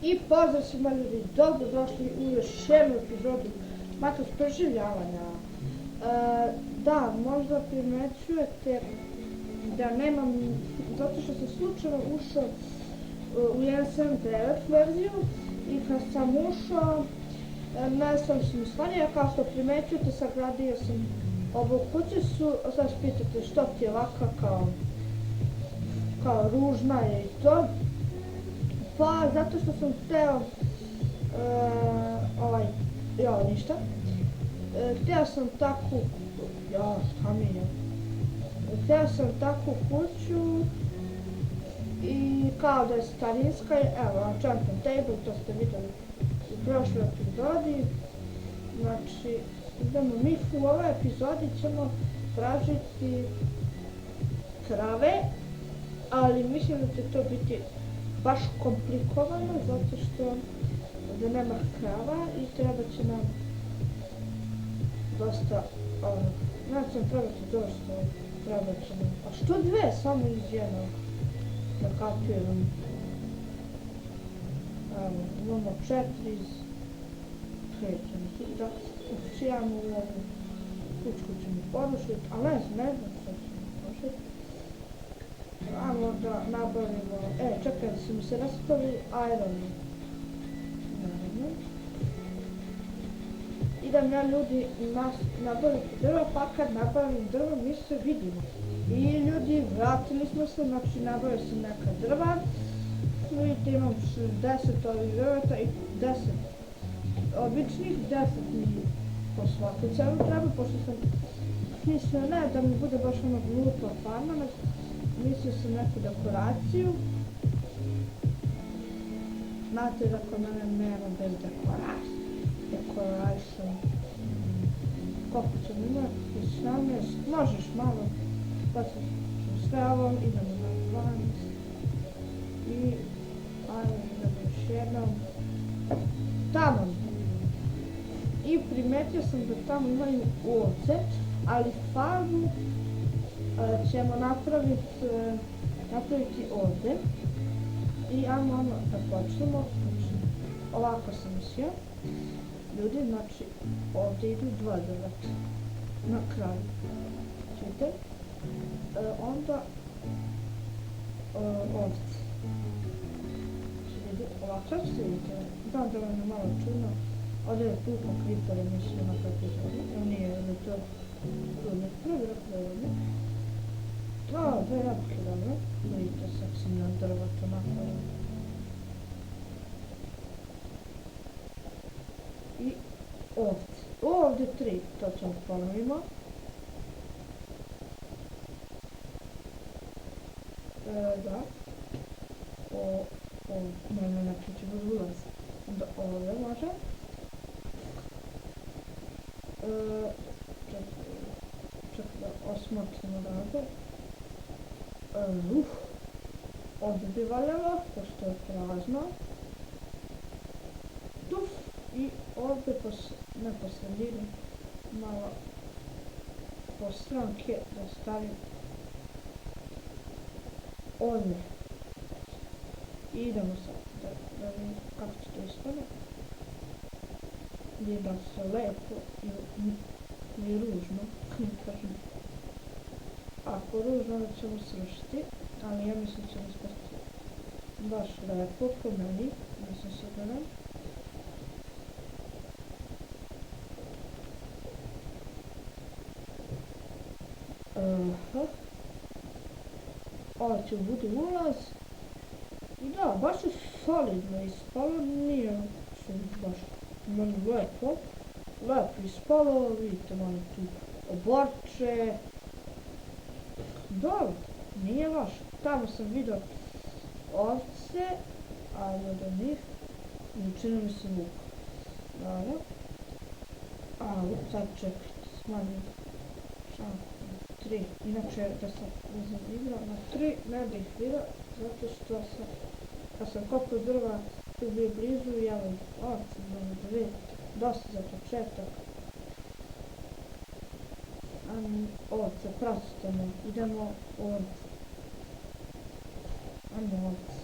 I pozdrav svima ljudi, dobro došli u još jednu epizodu Matos preživljavanja. Da, možda primećujete da nemam, zato što sam slučajno ušao u 1.7.9 verziju i kad sam ušao, nestali su mi stvarnije, kao što primećujete, sagradio sam ovu kućicu, sad se pitate što ti je ovaka kao ružna je i to. Pa zato što sam hteo, ništa, hteo sam takvu kuću i kao da je starinska, evo, enchanting table, to ste vidjeli u prošloj epizodi. Znači, idemo mi u ovoj epizodi ćemo tražiti krave, ali mislim da će to biti baš komplikovano, zato što ovdje nema krava i treba će nam dosta, znači trebati dosta, treba će nam, a što dve, samo iz jednog, da kapiram. Evo, imamo 4 iz 5, da ucijamo u ovu kućku ćemo porušiti, ali ne znam što ćemo porušiti. Ajmo da nabavimo, čekaj da su mi se raspali iron. Idem ja ljudi nabaviti drvo, pa kad nabavim drvo mi se vidimo. I ljudi, vratili smo se, znači nabavio sam neka drva. Vidite, imam 60 ovih drveta i 10 običnih, 10 mi po svaku celu treba, pošto sam mislio ne da mi bude baš ono glupa farma, mislio sam neku dekoraciju. Znate da kod mene nema bez dekoration. Koliko ćemo imati? 17, možeš malo. Pa ćemo sve ovo, idemo na 12. I ajmo idemo još jednom. Tamo. I primetio sam da tamo imaju ovce, ali farmu ćemo napraviti ovdje. I ajmo da počnemo. Znači, ovako sam mislio. Ljudi, znači ovdje idu 2 drveta na kraju. Čujte? Onda ovdje. Ovako se vidite. Znam da vam je malo čudno. Ovdje je puno kripere, mislim na epizodi. Nije li to rudnik, prvi rudnik. Dve rabke, dobro. Vidite, sad sam na drvetu napravio. I ovdje 3, to ćemo ponovimo. Da. Ne, će bez ulaz. Onda ovdje može. Čekaj da osmotrimo ovdje. Ovdje bi valjalo, pošto je prazno. Tuf! I ovdje ne po sredini, malo po stranke da stavim ovdje. I idemo sad da vidim kako će to ispane. Nije da se lepo i ružno, kažem. Ako ružno da ćemo srušiti, ali ja mislim da ćemo ispasti baš lepo po meni, nisam siguran. Ovo će bude ulaz. I da, baš je solidno ispalo, nije baš meni lepo ispalo, vidite malo tu oborče. Dobro, nije loše. Tamo sam vidio ovce, ali od njih čini mi se luk. Dobro. Sad čekajte, smanjim šanku na 3. Inače, da sam igrao na 3, ne bih vidio, zato što kad sam kopio drva, tu bio blizu i evo ovce, da vidite, dosta za početak. Ovce, pratite me, idemo ovdje. Ajmo ovce.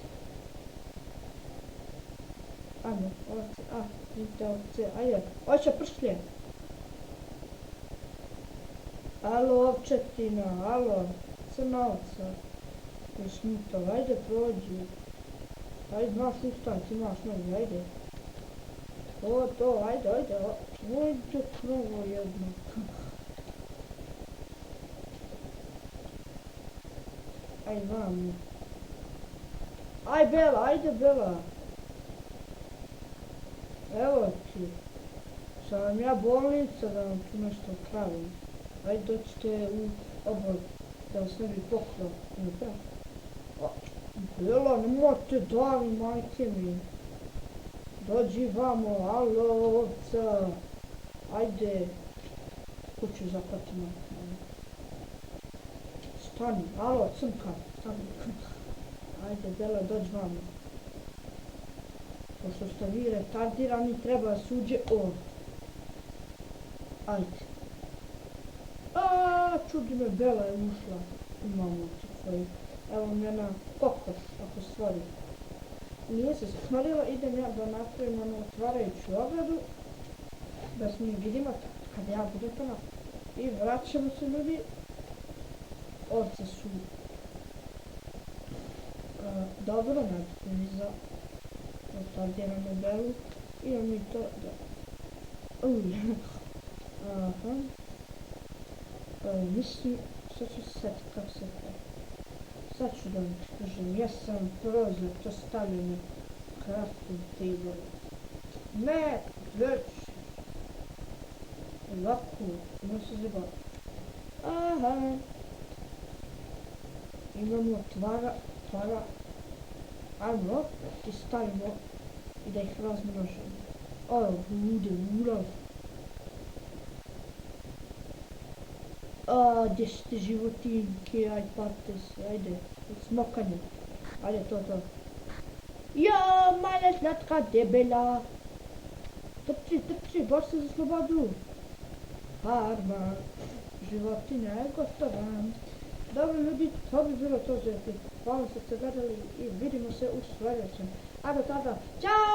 Ajmo, ovce, vidite ovce, ajde, hoće pršlje. Alo, ovčetina, alo, crna ovca. Šmito, ajde prođi. Ajde, znaš ustać, imaš nogu, ajde. To, ajde, ajde prvo jedno. Ajde, vamo. Aj, Bela, ajde, Bela. Evo ti. Sam ja bolnica da vam tu nešto pravim. Ajde, doćete u obor, da vas ne bi pokrao. Bela, nemojte davi, majke mi. Dođi vamo, alo, ovca. Ajde. Kuću zapati, majke mi. Stani, alo, crnka, stani. Ajde, Bela, dođi vamo. Pošto ste vi retardirani, treba suđe ovdje. Ajde. Čudi me, Bela je ušla. Imamo ti koji. Evo mi jedna kokoš, ako stvori. Nije se stvorila, idem ja da napravim onu otvarajuću ogradu. Da se mi vidimo kad ja budem to napravim. I vraćamo se, ljudi. Ovce su dobro napravili za retardiranu Belu. Idem mi to da... Aha. Mislim, sad ću se setiti kako se pravi. Sad ću da vam kažem, ja sam prozor, to stavljam na crafting table. Ne, već. Ovako, ne se zabaviti. Aha. Imamo tvara. Ajmo, ti stavimo i da ih razmnožimo. Ovo, bude urav. Gdje su ti životinke, aj parte se, ajde, smokanje, ajde to. Ja, mala slatka debela, trči, bor se za slobodu. Farma, životinja je gotova. Dobro ljudi, to bi bilo to za epik. Hvala što ste gledali i vidimo se u sljedećem. A do tada, ćao!